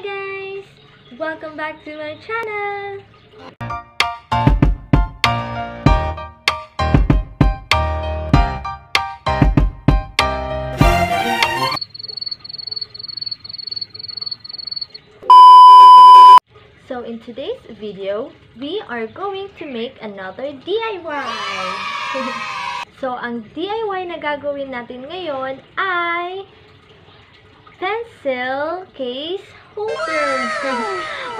Hi guys! Welcome back to my channel! So in today's video, we are going to make another DIY! So ang DIY na gagawin natin ngayon ay pencil case holder.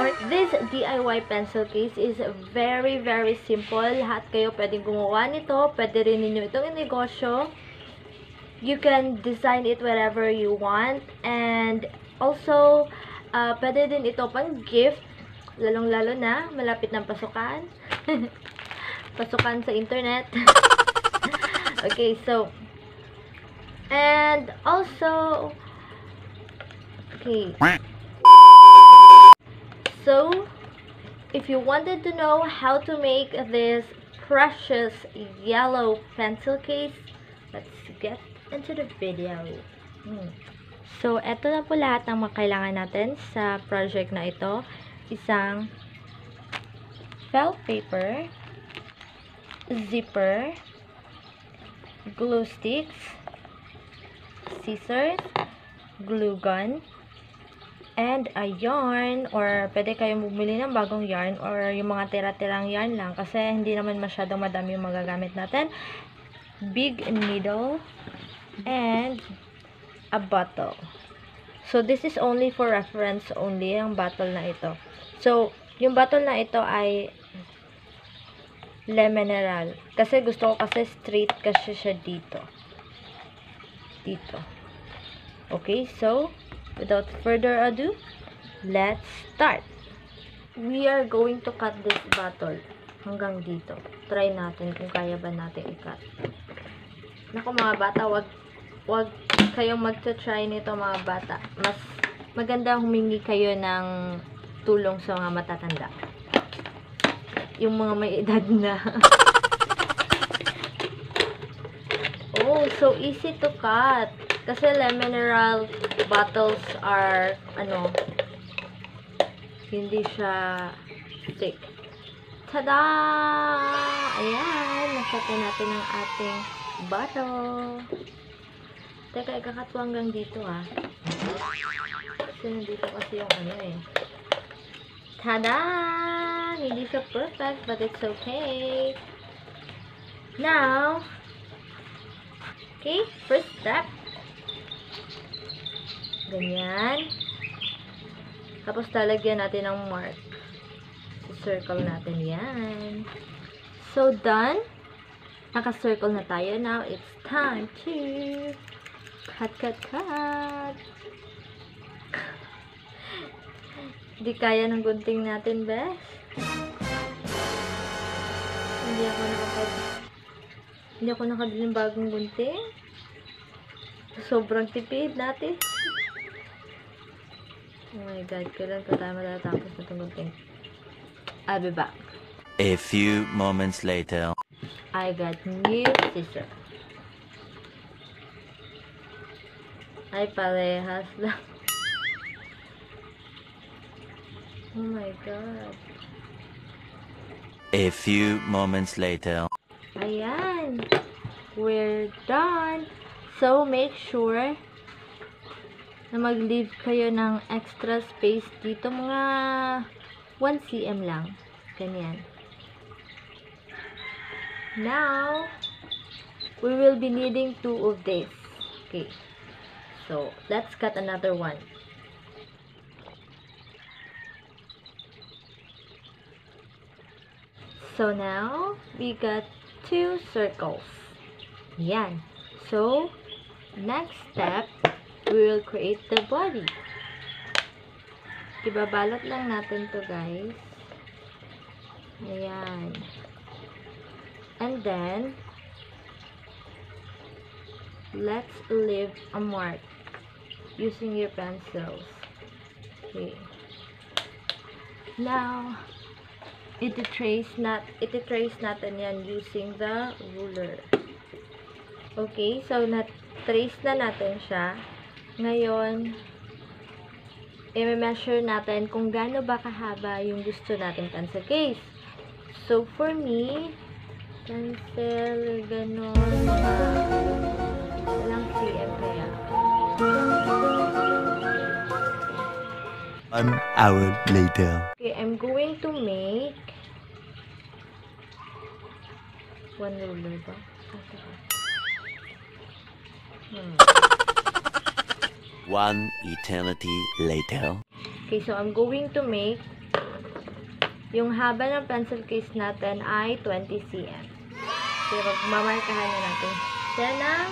Or this DIY pencil case is very simple. Lahat kayo pwedeng gumawa nito. Pwede rin ninyo itong negosyo. You can design it wherever you want. And also, pwede din ito pang gift. Lalong-lalo na, malapit ng pasukan. Pasukan sa internet. Okay, so, and also, okay. So, if you wanted to know how to make this precious yellow pencil case, let's get into the video. So, eto na po lahat ng makailangan natin sa project na ito. Isang felt paper, zipper, glue sticks, scissors, glue gun, and a yarn, or pwede kayong bumili ng bagong yarn or yung mga tira-tirang yarn lang kasi hindi naman masyadong madami yung magagamit natin. Big needle and a bottle. So this is only for reference only, ang bottle na ito. So yung bottle na ito ay le mineral kasi gusto ko kasi straight kasi siya dito. Okay, so without further ado, let's start. We are going to cut this bottle hanggang dito. Try natin kung kaya ba natin i-cut. Naku mga bata, wag kayong magta-try nito mga bata. Mas maganda humingi kayo ng tulong sa mga matatanda. Yung mga may edad na. Oh, so easy to cut. Kasi mineral bottles are, hindi siya thick. Tada! Ayan, nakita natin ang ating bottle. Teka, ikakat ko hanggang dito Kasi nandito kasi yung Tada! Hindi siya perfect, but it's okay. Now, okay, first step. Ganyan. Tapos talagyan natin ng mark. Circle natin yan. So, done. Naka-circle na tayo. Now, it's time to cut. Hindi kaya ng gunting natin, bes. Hindi ako nakabili ng bagong gunting. Sobrang tipid natin. Oh my God, kailan pa tayo matatapos na itong gunting? I'll be back. A few moments later. I got new scissors. Ay, parehas lang. Oh my God. A few moments later. Ayan. We're done. So, make sure na mag-leave kayo ng extra space dito. Mga 1 cm lang. Ganyan. Now, we will be needing 2 of this. Okay. So, let's cut another one. So, now, we got 2 circles. Yan. So, next step, we will create the body. Ibabalot lang natin to, guys. Ayan. And then, let's leave a mark using your pencils. Okay. Now, iti-trace natin yan using the ruler. Okay, so na-trace na natin siya. Ngayon, i-measure natin kung gaano ba kahaba yung gusto nating pencil case. So, for me, pencil, ganon, ilang cm kaya? 1 hour later. Okay, I'm going to make 1 ruler ba? One eternity later. Okay, so I'm going to make yung haba ng pencil case natin ay 20 cm. So, magmamarkahan na natin siya ng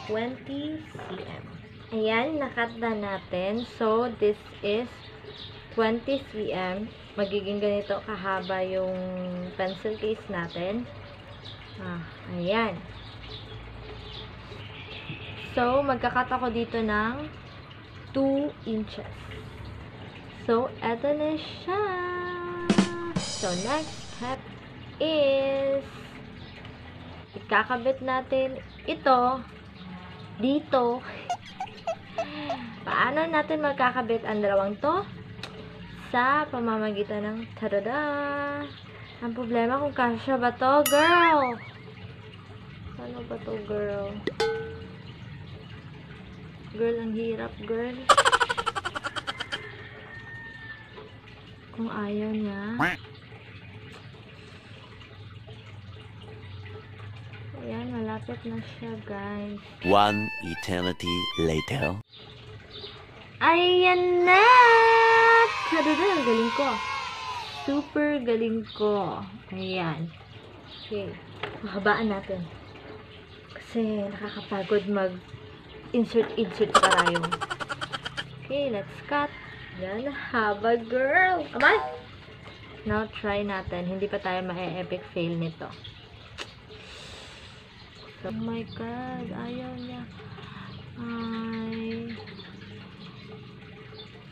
20 cm. Ayan, nakat na natin. So, this is 20 cm. Magiging ganito kahaba yung pencil case natin. Ayan. So, magkakat ako dito ng 2 inches. So, eto na siya. So, next step is ikakabit natin ito dito. Paano natin magkakabit ang dalawang to? Sa pamamagitan ng tada! Ang problema kung kasya ba to, girl? Ano ba to, girl? Girl, ang hirap, girl. Kung ayaw niya. Ayan, malapit na siya, guys. One eternity later. Ayan na! Kadada, galing ko. Super galing ko. Ayan. Okay. Mahabaan natin. Kasi nakakapagod insert sa karayong. Okay, let's cut. Yan, haba, girl. Come on! Now, try natin. Hindi pa tayo ma-epic fail nito. Oh my God, ayaw niya. Ay.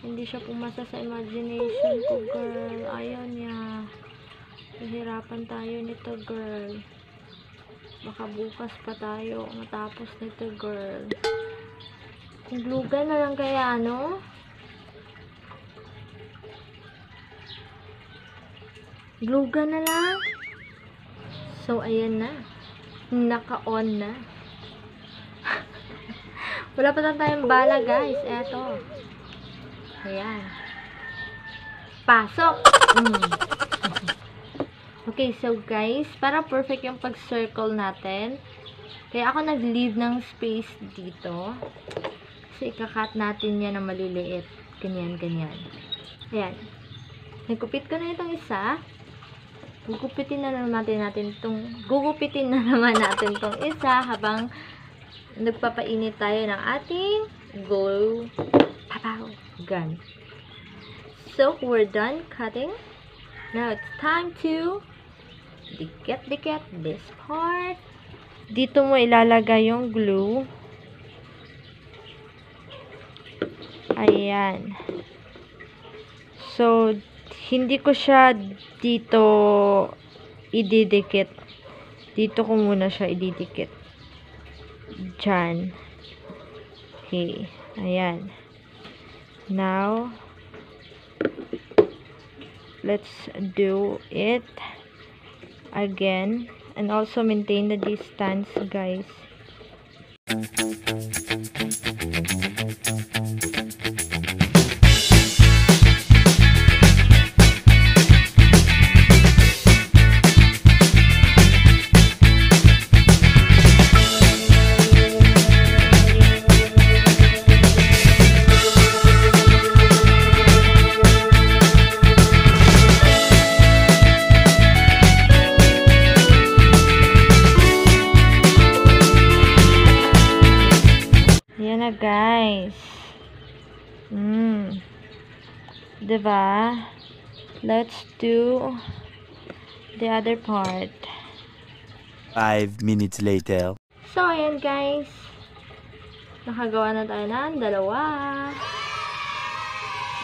Hindi siya pumasa sa imagination ko, girl. Ayaw niya. Hihirapan tayo nito, girl. Baka bukas pa tayo matapos nito, girl. Kung glue gun na lang kaya, no? Glue gun na lang. So, ayan na. Naka-on na. Wala pa lang tayong bala, guys. Eto. Ayan. Pasok! Okay, so guys, para perfect yung pag-circle natin, kaya ako nag-leave ng space dito. Kasi ikakat natin yan na maliliit. Ganyan, ganyan. Ayan. Nagkupit ko na itong isa. Gugupitin na naman natin itong isa habang nagpapainit tayo ng ating glue gun. So, we're done cutting. Now, it's time to dikit this part. Dito mo ilalagay yung glue. Ayan. So, hindi ko siya dito ididikit. Dito ko muna siya ididikit. Diyan. Okay. Ayan. Now, let's do it again. And also maintain the distance, guys. Guys. Diba? Let's do the other part. 5 minutes later. So, ayan guys. Nakagawa na tayo ng dalawa.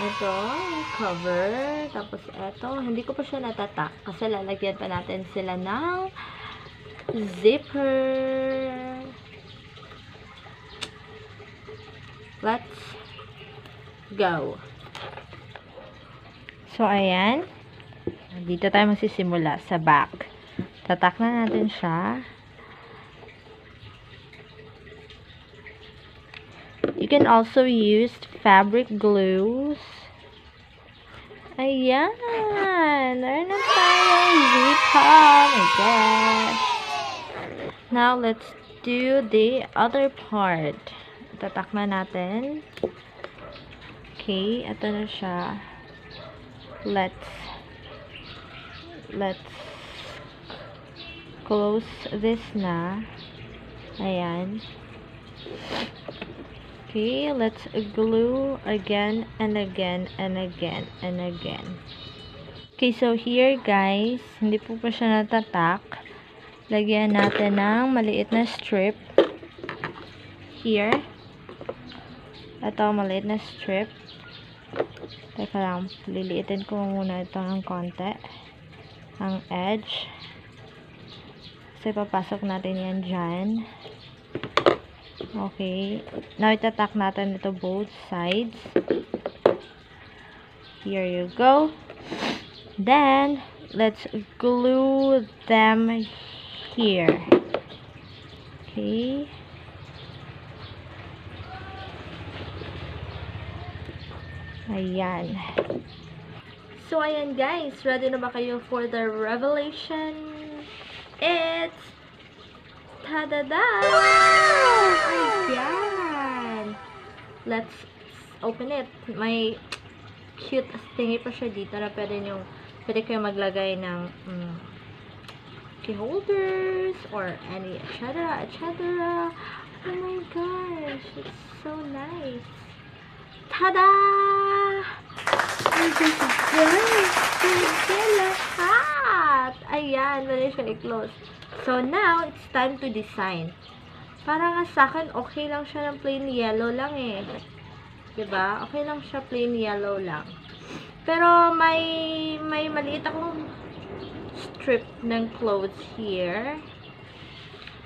Ito, cover. Tapos ito, hindi ko pa siya natatak. Kasi lalagyan pa natin sila ng zipper. Let's go. So, ayan. Dito tayo magsisimula sa back. Tatak na natin siya. You can also use fabric glues. Ayan. Meron na tayong zip-up. Oh my gosh. Now, let's do the other part. Tatak na natin. Okay, ito na siya. Let's close this na. Ayan. Okay, let's glue again and again and again and again. Okay, so here guys, hindi po pa siya natatak. Lagyan natin ng maliit na strip. Here. Ito, maliit na strip. Teka lang, liliitin ko muna ito ng konti. Ang edge. Kasi papasok natin yan dyan. Okay. Now, itatak natin ito both sides. Here you go. Then, let's glue them here. Okay. Ayan. So, ayan guys. Ready na ba kayo for the revelation? It's ta-da-da! Ayan! Let's open it. May cute thingy pa siya dito na pwede kayo maglagay ng key holders or any etc. etc. Oh my gosh! It's so nice! Tada! Pwede lahat! Ayan, pwede siya i-close. So, now, it's time to design. Para nga sa akin, okay lang siya ng plain yellow lang eh. Diba? Okay lang siya plain yellow lang. Pero, may maliit akong strip ng clothes here.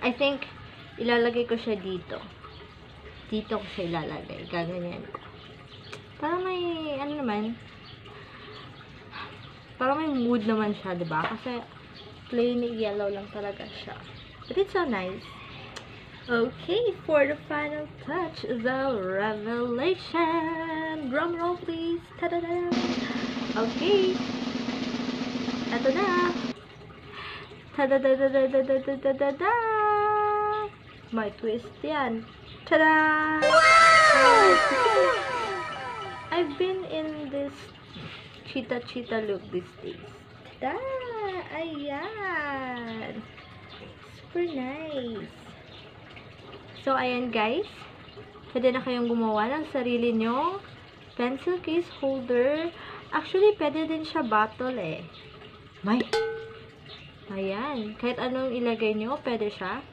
I think, ilalagay ko siya dito. Dito ko siya ilalagay. Gaganyan ko. Para may, ano naman, para may mood naman siya, diba? Kasi, plain yellow lang talaga siya. But it's so nice. Okay, for the final touch, the revelation. Drum roll, please. Ta-da-da! Okay. Ito na. Ta-da-da-da-da-da-da-da-da-da! May twist yan. Ta-da! I've been in this cheetah look these days. Ta-da! Ayan! Super nice! So, ayan guys. Pwede na kayong gumawa ng sarili nyo pencil case holder. Actually, pwede din siya bottle eh. May! Ayan. Kahit anong ilagay nyo, pwede siya.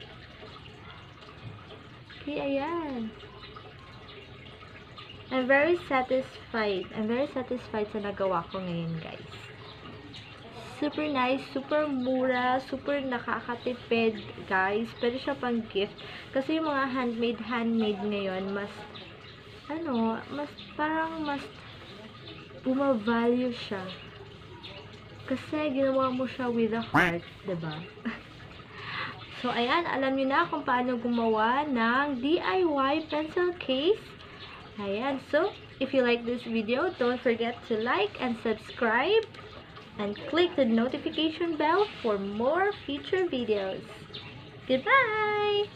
Okay, ayan. I'm very satisfied. I'm very satisfied sa nagawa ko ngayon, guys. Super nice, super mura, super nakakatipid, guys. Pwede siya pang gift. Kasi yung mga handmade ngayon, mas bumavalue siya. Kasi ginawa mo siya with a heart, diba? So, ayan, alam niyo na kung paano gumawa ng DIY pencil case. Ayan, so, if you like this video, don't forget to like and subscribe and click the notification bell for more future videos. Goodbye!